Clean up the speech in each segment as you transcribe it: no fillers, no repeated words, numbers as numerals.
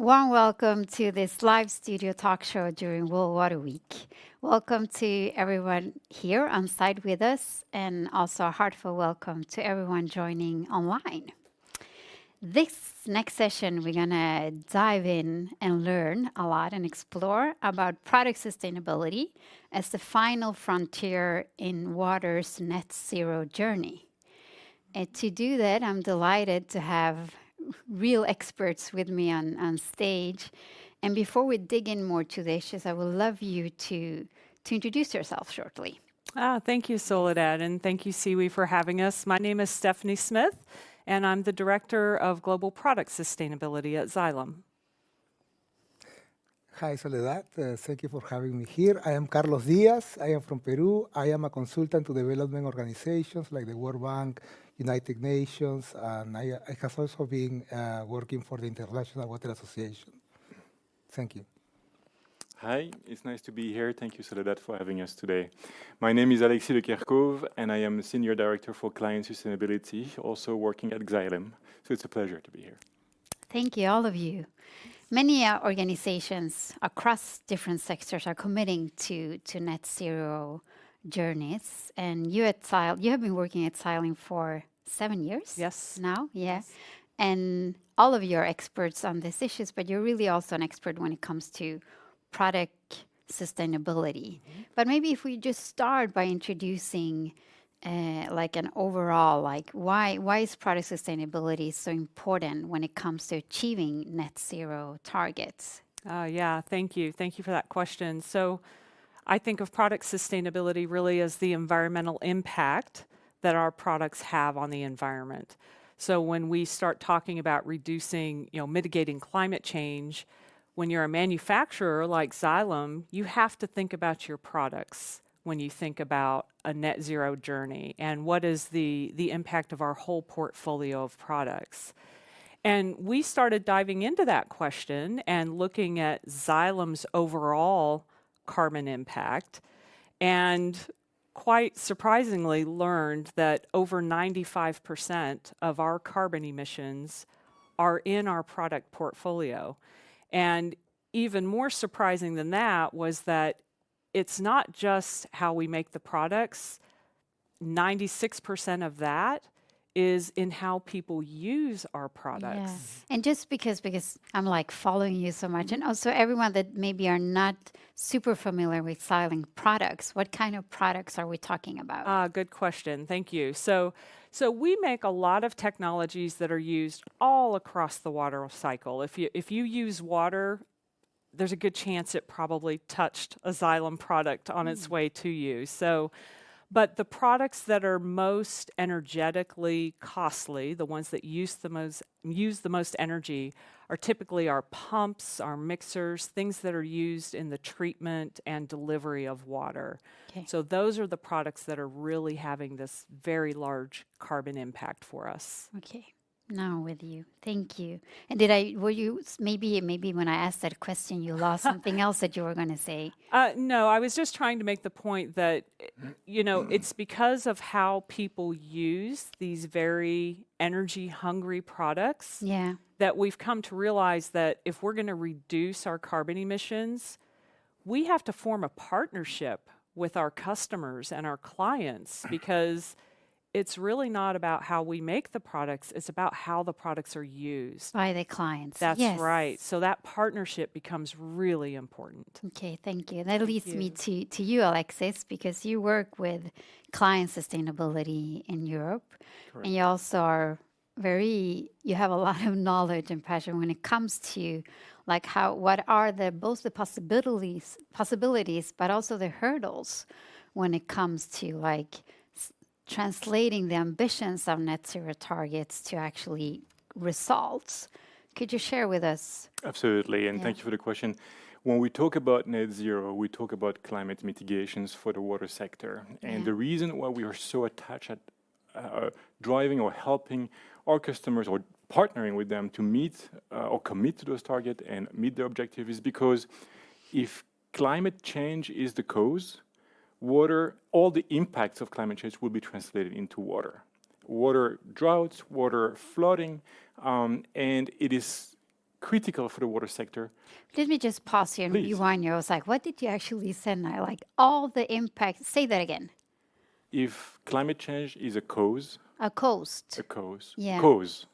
Warm welcome to this live studio talk show during World Water Week. Welcome to everyone here on site with us, and also a heartfelt welcome to everyone joining online. This next session, we're gonna dive in and learn a lot and explore about product sustainability as the final frontier in water's net zero journey. And to do that, I'm delighted to have real experts with me on stage. And before we dig in more to the issues, I would love you to introduce yourself shortly. Thank you, Soledad, and thank you, Siwi, for having us. My name is Stephanie Smith, and I'm the Director of Global Product Sustainability at Xylem. Hi, Soledad. Thank you for having me here. I am Carlos Diaz. I am from Peru. I am a consultant to development organizations like the World Bank, United Nations, and I have also been working for the International Water Association. Thank you. Hi, it's nice to be here. Thank you, Soledad, for having us today. My name is Alexis de Kerkhove, and I am the Senior Director for Client Sustainability, also working at Xylem. So it's a pleasure to be here. Thank you, all of you. Many organizations across different sectors are committing to net zero journeys. And you at Xylem, you have been working at Xylem for 7 years? Yes. Now, yeah. Yes. And all of you are experts on these issues, but you're really also an expert when it comes to product sustainability. But maybe if we just start by introducing like an overall, like why is product sustainability so important when it comes to achieving net zero targets? Yeah, thank you. Thank you for that question. So I think of product sustainability really as the environmental impact that our products have on the environment. So when we start talking about reducing, mitigating climate change, when you're a manufacturer like Xylem, you have to think about your products when you think about a net zero journey and what is the impact of our whole portfolio of products. And we started diving into that question and looking at Xylem's overall carbon impact, and quite surprisingly learned that over 95% of our carbon emissions are in our product portfolio. And even more surprising than that was that it's not just how we make the products. 96% of that is in how people use our products. Yeah. And just because I'm like following you so much, and also everyone that maybe are not super familiar with Xylem products, what kind of products are we talking about? Good question. Thank you. So we make a lot of technologies that are used all across the water cycle. If you use water, there's a good chance it probably touched a Xylem product on its way to you. But the products that are most energetically costly, the ones that use the most energy, are typically our pumps, our mixers, things that are used in the treatment and delivery of water. Okay. So those are the products that are really having this very large carbon impact for us. Okay. Now with you. Thank you. And were you, maybe when I asked that question, you lost something else that you were going to say? No, I was just trying to make the point that, it's because of how people use these very energy hungry products that we've come to realize that if we're going to reduce our carbon emissions, we have to form a partnership with our customers and our clients, because it's really not about how we make the products, it's about how the products are used. By the clients. That's right. So that partnership becomes really important. Okay, thank you. That leads me to you, Alexis, because you work with client sustainability in Europe. Correct. And you also are you have a lot of knowledge and passion when it comes to like what are both the possibilities, but also the hurdles when it comes to like translating the ambitions of net zero targets to actually results. Could you share with us? Absolutely, and thank you for the question. When we talk about net zero, we talk about climate mitigations for the water sector. And the reason why we are so attached at driving or helping our customers or partnering with them to meet or commit to those targets and meet their objective is because if climate change is the cause, water, all the impacts of climate change will be translated into water. Water droughts, water flooding, and it is critical for the water sector. Let me just pause here and Please. rewind you. I was like, what did you actually say now? Like all the impact. Say that again. If climate change is a cause, A coast. Yeah. cause,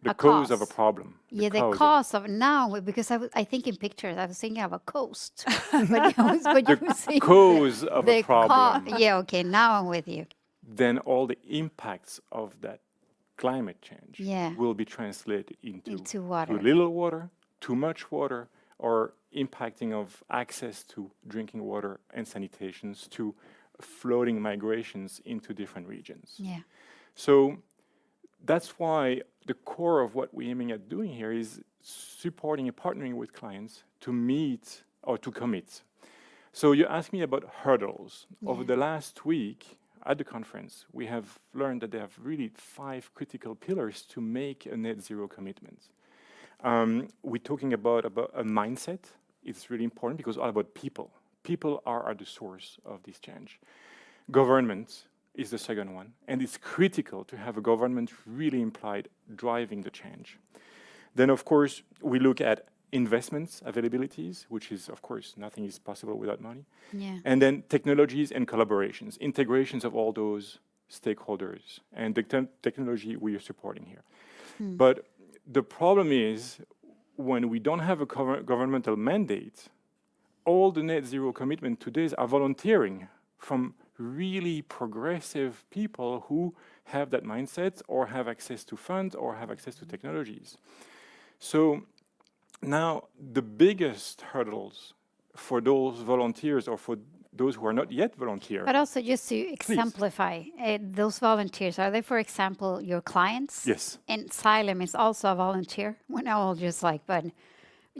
the A cause of a cause. problem. Yeah, the cause of- cause of now, because I think in pictures, I was thinking of a coast. but you were saying cause of a problem. Yeah, okay, now I'm with you. Then all the impacts of that climate change Yeah. will be translated into Into water. too little water, too much water, or impacting of access to drinking water and sanitations, to floating migrations into different regions. Yeah. So that's why the core of what we're aiming at doing here is supporting and partnering with clients to meet or to commit. So you asked me about hurdles. Over the last week at the conference, we have learned that there are really 5 critical pillars to make a net zero commitment. We're talking about a mindset. It's really important because it's all about people. People are at the source of this change. Government is the second one, and it's critical to have a government really implied driving the change. Then, of course, we look at investments, availabilities, which is, of course, nothing is possible without money. Yeah. And then technologies and collaborations, integrations of all those stakeholders and the technology we are supporting here. But the problem is when we don't have a governmental mandate, all the net zero commitment today are volunteering from really progressive people who have that mindset or have access to funds or have access to technologies. So now the biggest hurdles for those volunteers or for those who are not yet volunteer. But also just to exemplify, those volunteers, are they, for example, your clients? Yes. And Xylem is also a volunteer? We're not all just like, but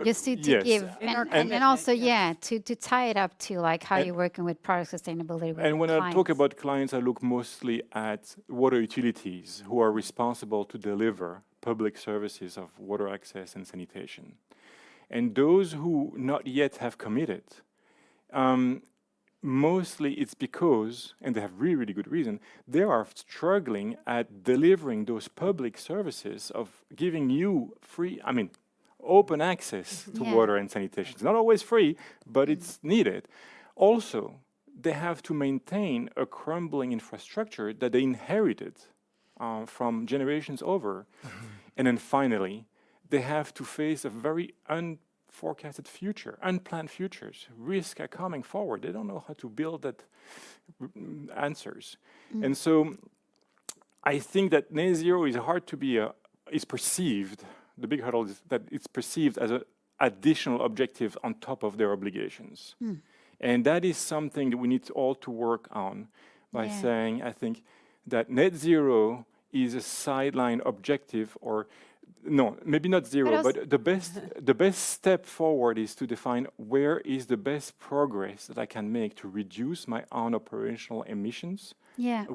just to yes. give. In our And also, commitment, to tie it up to like how you're working with product sustainability with And when clients. I talk about clients, I look mostly at water utilities who are responsible to deliver public services of water access and sanitation. And those who not yet have committed, mostly it's because, and they have really, really good reason, they are struggling at delivering those public services of giving you free, open access to Yeah. water and sanitation. It's not always free, but it's needed. Also, they have to maintain a crumbling infrastructure that they inherited from generations over. And then finally, they have to face a very unforecasted future, unplanned futures. Risks are coming forward. They don't know how to build that answers. And so I think that net zero is hard to be, is perceived, the big hurdle is that it's perceived as an additional objective on top of their obligations. And that is something that we need all to work on by saying, I think, that net zero is a sideline objective, or no, maybe not zero, but the best step forward is to define where is the best progress that I can make to reduce my own operational emissions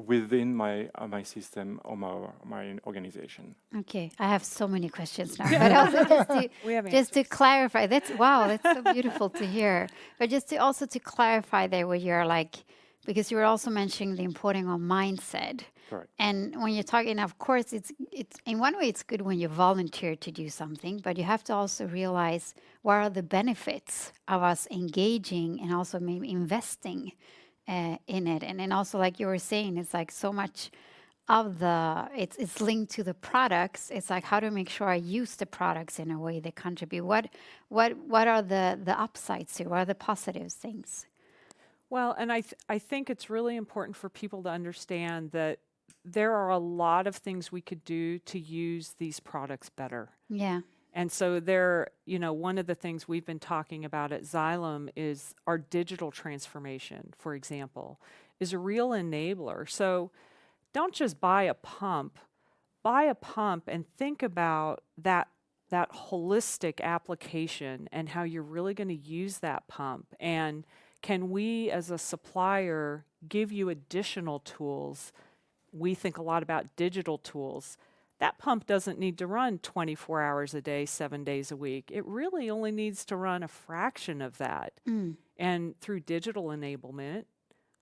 within my system or my organization. Okay, I have so many questions now, but also just to clarify, that's so beautiful to hear. But just to also to clarify there, where you're like, because you were also mentioning the importance of mindset. Correct. And when you're talking, of course, it's in one way it's good when you volunteer to do something, but you have to also realize what are the benefits of us engaging and also maybe investing in it. And then also, like you were saying, it's like so much of it's linked to the products. It's like how to make sure I use the products in a way that contribute. What are the upsides here? What are the positive things? Well, and I think it's really important for people to understand that there are a lot of things we could do to use these products better. Yeah. And so one of the things we've been talking about at Xylem is our digital transformation, for example, is a real enabler. So don't just buy a pump and think about that holistic application and how you're really going to use that pump. And can we, as a supplier, give you additional tools? We think a lot about digital tools. That pump doesn't need to run 24 hours a day, 7 days a week. It really only needs to run a fraction of that. And through digital enablement,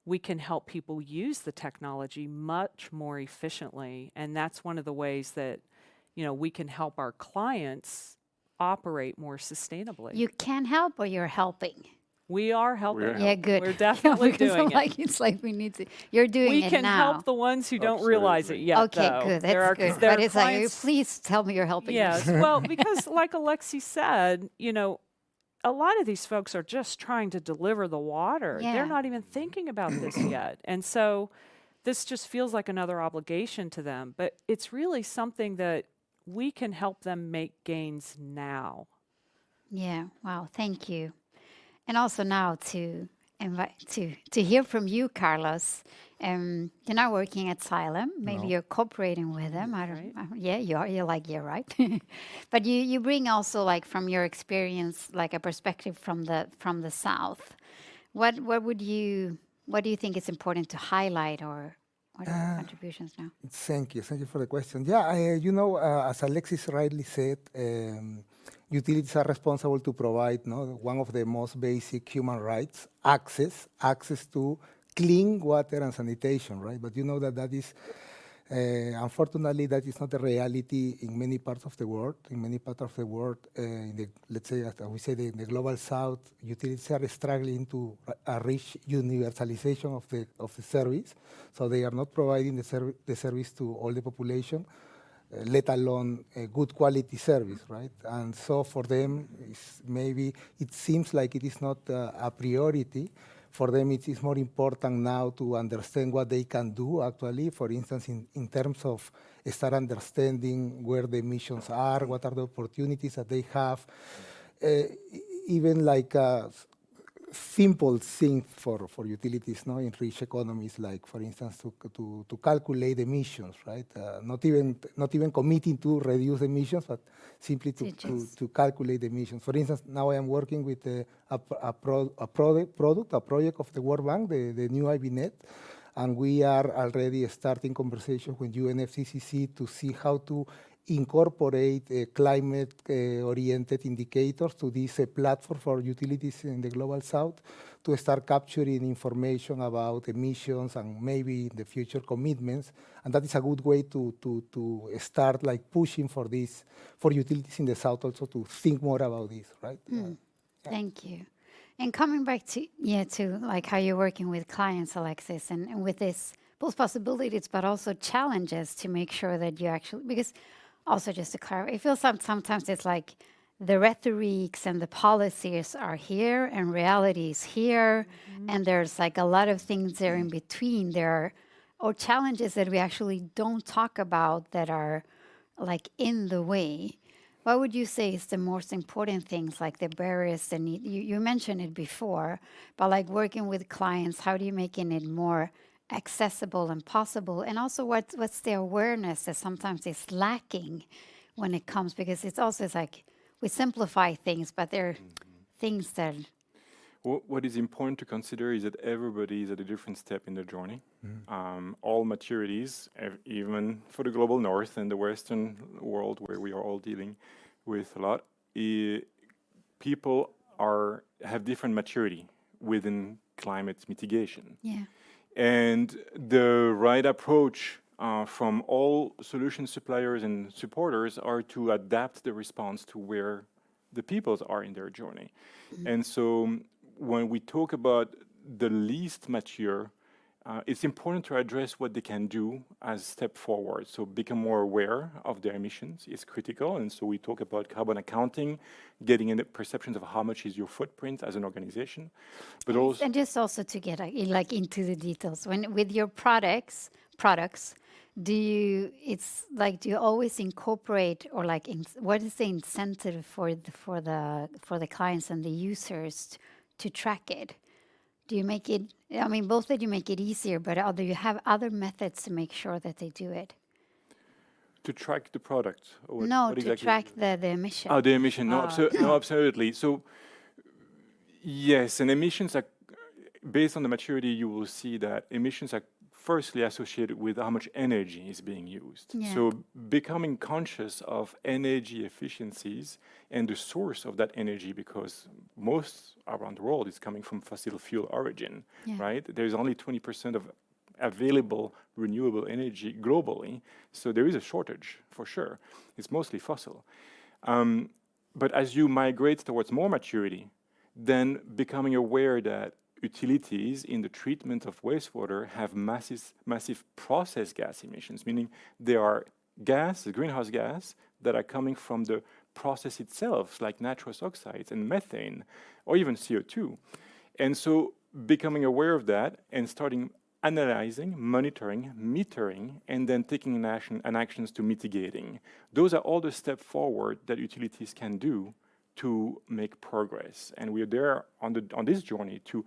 we can help people use the technology much more efficiently. And that's one of the ways that, we can help our clients operate more sustainably. You can help or you're helping. We are helping. We're Yeah, good. We're definitely because doing I'm it. like, it's like we need to. You're doing We it can now. help the ones who don't realize it Absolutely. yet, Okay, though. good. There That's are, good. there But are it's like, clients, please tell me you're helping. yes. Well, because like Alexi said, you know, a lot of these folks are just trying to deliver the water. Yeah. They're not even thinking about this yet. And so this just feels like another obligation to them. But it's really something that we can help them make gains now. Yeah. Wow. Thank you. And also now to invite to hear from you, Carlos. You're not working at Xylem. Maybe No. you're cooperating with them. I don't. Right. Yeah, you are. You're like, yeah, right. But you bring also like from your experience, like a perspective from the South. What do you think is important to highlight, or what are your contributions now? Thank you. Thank you for the question. Yeah, you know, as Alexis rightly said, utilities are responsible to provide one of the most basic human rights, access to clean water and sanitation, right? But you know that is, unfortunately, that is not the reality in many parts of the world. In many parts of the world, let's say, as we say, in the global south, utilities are struggling to reach universalization of the service. So they are not providing the service to all the population, let alone a good quality service, right? And so for them, maybe it seems like it is not a priority. For them, it is more important now to understand what they can do, actually, for instance, in terms of start understanding where the emissions are, what are the opportunities that they have, even like simple things for utilities in rich economies, like, for instance, to calculate emissions, right? Not even committing to reduce emissions, but simply to calculate emissions. For instance, now I am working with a project of the World Bank, the new IBNet, and we are already starting conversations with UN SDG to see how to incorporate climate-oriented indicators to this platform for utilities in the global south to start capturing information about emissions and maybe in the future commitments. And that is a good way to start like pushing for this, for utilities in the south also to think more about this, right? Thank you. And coming back to like how you're working with clients, Alexis, and with this both possibilities but also challenges to make sure that you actually, because also just to clarify, I feel sometimes it's like the rhetorics and the policies are here and reality is here, and there's like a lot of things there in between. There are challenges that we actually don't talk about that are like in the way. What would you say is the most important things, like the barriers? And you mentioned it before, but like working with clients, how do you making it more accessible and possible? And also, what's the awareness that sometimes is lacking when it comes? Because it's like we simplify things, but there are things that. What is important to consider is that everybody is at a different step in the journey. All maturities, even for the global north and the Western world, where we are all dealing with a lot, people have different maturity within climate mitigation. Yeah. And the right approach from all solution suppliers and supporters are to adapt the response to where the peoples are in their journey. And so when we talk about the least mature, it's important to address what they can do as a step forward. So become more aware of their emissions is critical. And so we talk about carbon accounting, getting in the perceptions of how much is your footprint as an organization. But also, And just also to get like into the details, when with your products, do you always incorporate, or like what is the incentive for the clients and the users to track it? Do you make it, I mean, both that you make it easier, but do you have other methods to make sure that they do it? to track the product? Or what, No, what to exactly? track the emission. Oh, the emission. No, no, absolutely. So, yes, and emissions are, based on the maturity, you will see that emissions are firstly associated with how much energy is being used. Yeah. So becoming conscious of energy efficiencies and the source of that energy, because most around the world is coming from fossil fuel origin, Yeah. right? There's only 20% of available renewable energy globally, so there is a shortage for sure. It's mostly fossil. But as you migrate towards more maturity, then becoming aware that utilities in the treatment of wastewater have massive process gas emissions, meaning there are gas, the greenhouse gas, that are coming from the process itself, like nitrous oxides and methane, or even CO2. And so becoming aware of that and starting analyzing, monitoring, metering, and then taking actions to mitigating. Those are all the steps forward that utilities can do to make progress. And we are there on this journey to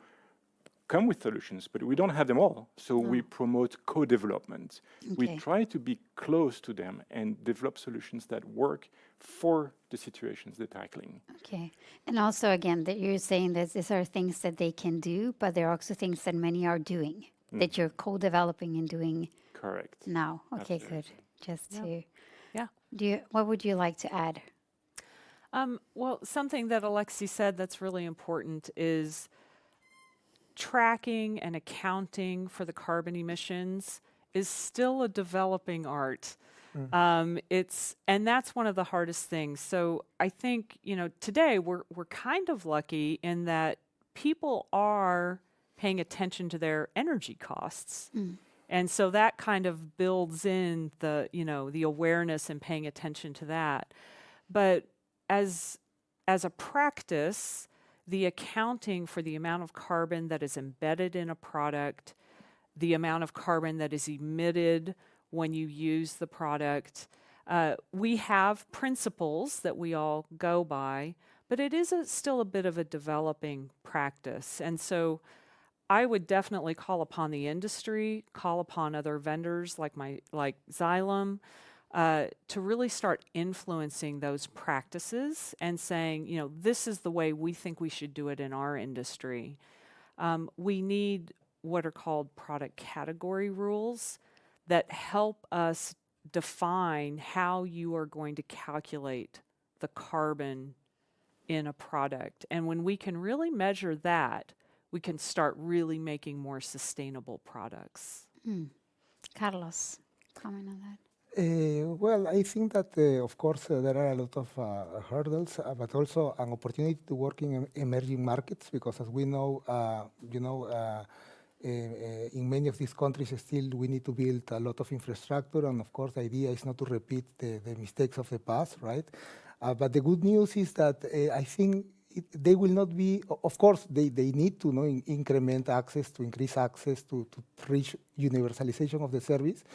come with solutions, but we don't have them all. So we promote co-development. We try to be close to them and develop solutions that work for the situations they're tackling. Okay. And also, again, that you're saying that these are things that they can do, but there are also things that many are doing, that you're co-developing and doing Correct. now. Okay, Absolutely. good. Just to... Yeah. What would you like to add? Well, something that Alexi said that's really important is tracking and accounting for the carbon emissions is still a developing art. And that's one of the hardest things. So I think, today we're kind of lucky in that people are paying attention to their energy costs. And so that kind of builds in the awareness and paying attention to that. But as a practice, the accounting for the amount of carbon that is embedded in a product, the amount of carbon that is emitted when you use the product. We have principles that we all go by, but it is still a bit of a developing practice. And so I would definitely call upon the industry, call upon other vendors like Xylem, to really start influencing those practices and saying, this is the way we think we should do it in our industry. We need what are called product category rules that help us define how you are going to calculate the carbon in a product. And when we can really measure that, we can start really making more sustainable products. Carlos, comment on that. Well, I think that, of course, there are a lot of hurdles, but also an opportunity to work in emerging markets, because as we know, in many of these countries still we need to build a lot of infrastructure, and of course the idea is not to repeat the mistakes of the past, right? But the good news is that I think they will not be, of course they need to increment access, to increase access, to reach universalization of the service.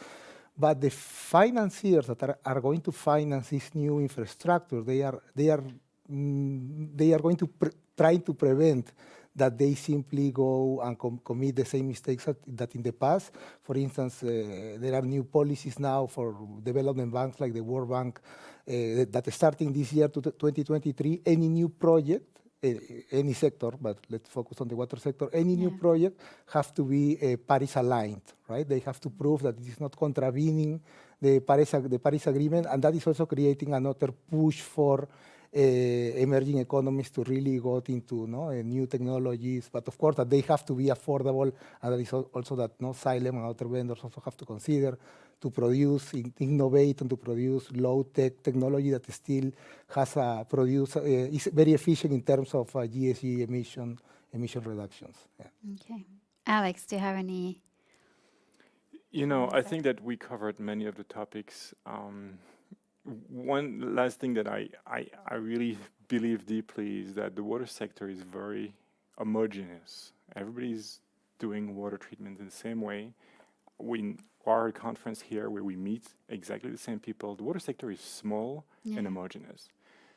But the financiers that are going to finance this new infrastructure, they are going to try to prevent that they simply go and commit the same mistakes that in the past. For instance, there are new policies now for development banks like the World Bank that starting this year to 2023, any new project, any sector, but let's focus on the water sector, any new project have to be Paris aligned, right? They have to prove that it is not contravening the Paris Agreement, and that is also creating another push for emerging economies to really go into new technologies, but of course that they have to be affordable, and that is also that Xylem and other vendors also have to consider to produce, innovate, and to produce low-tech technology that still has is very efficient in terms of GHG emission reductions. Yeah. Okay. Alex, do you have any? I think that we covered many of the topics. One last thing that I really believe deeply is that the water sector is very homogeneous. Everybody's doing water treatment in the same way. We are a conference here where we meet exactly the same people. The water sector is small and homogeneous.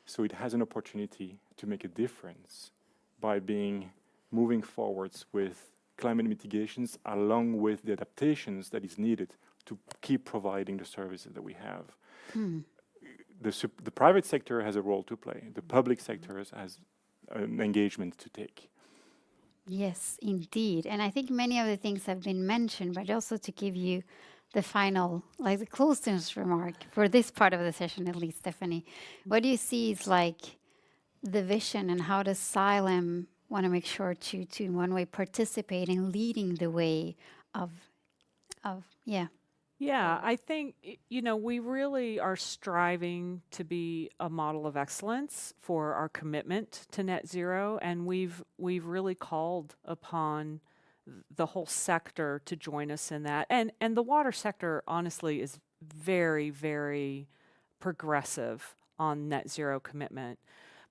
So it has an opportunity to make a difference by moving forwards with climate mitigations along with the adaptations that is needed to keep providing the services that we have. The private sector has a role to play. The public sector has an engagement to take. Yes, indeed. And I think many of the things have been mentioned, but also to give you the final, like the closest remark for this part of the session, at least, Stephanie. What do you see is like the vision, and how does Xylem want to make sure to in one way participate in leading the way of Yeah, I think, we really are striving to be a model of excellence for our commitment to net zero, and we've really called upon the whole sector to join us in that. And the water sector, honestly, is very, very progressive on net zero commitment.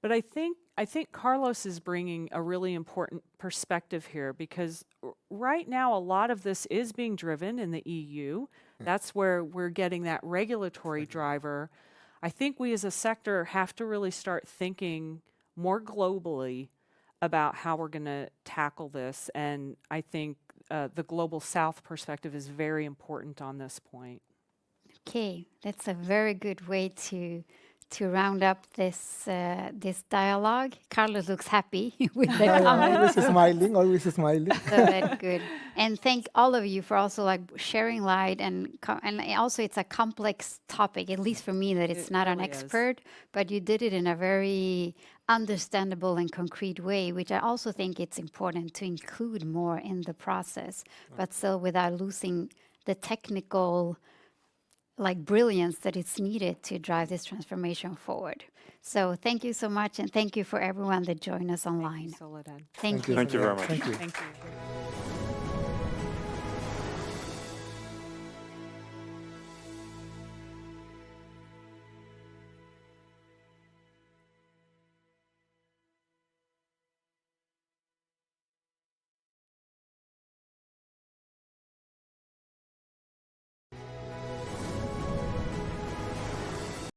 But I think Carlos is bringing a really important perspective here, because right now a lot of this is being driven in the EU. That's where we're getting that regulatory driver. I think we as a sector have to really start thinking more globally about how we're going to tackle this. And I think the Global South perspective is very important on this point. Okay, that's a very good way to round up this dialogue. Carlos looks happy with the I am comment. always smiling, always smiling. So that's good. And thank all of you for also like sharing light and also it's a complex topic, at least for me, that it's It not an really is. expert, but you did it in a very understandable and concrete way, which I also think it's important to include more in the process, but still without losing the technical like brilliance that it's needed to drive this transformation forward. So thank you so much, and thank you for everyone that joined us online. Soledad. Thank you. Thank you very much. Thank you. Thank you.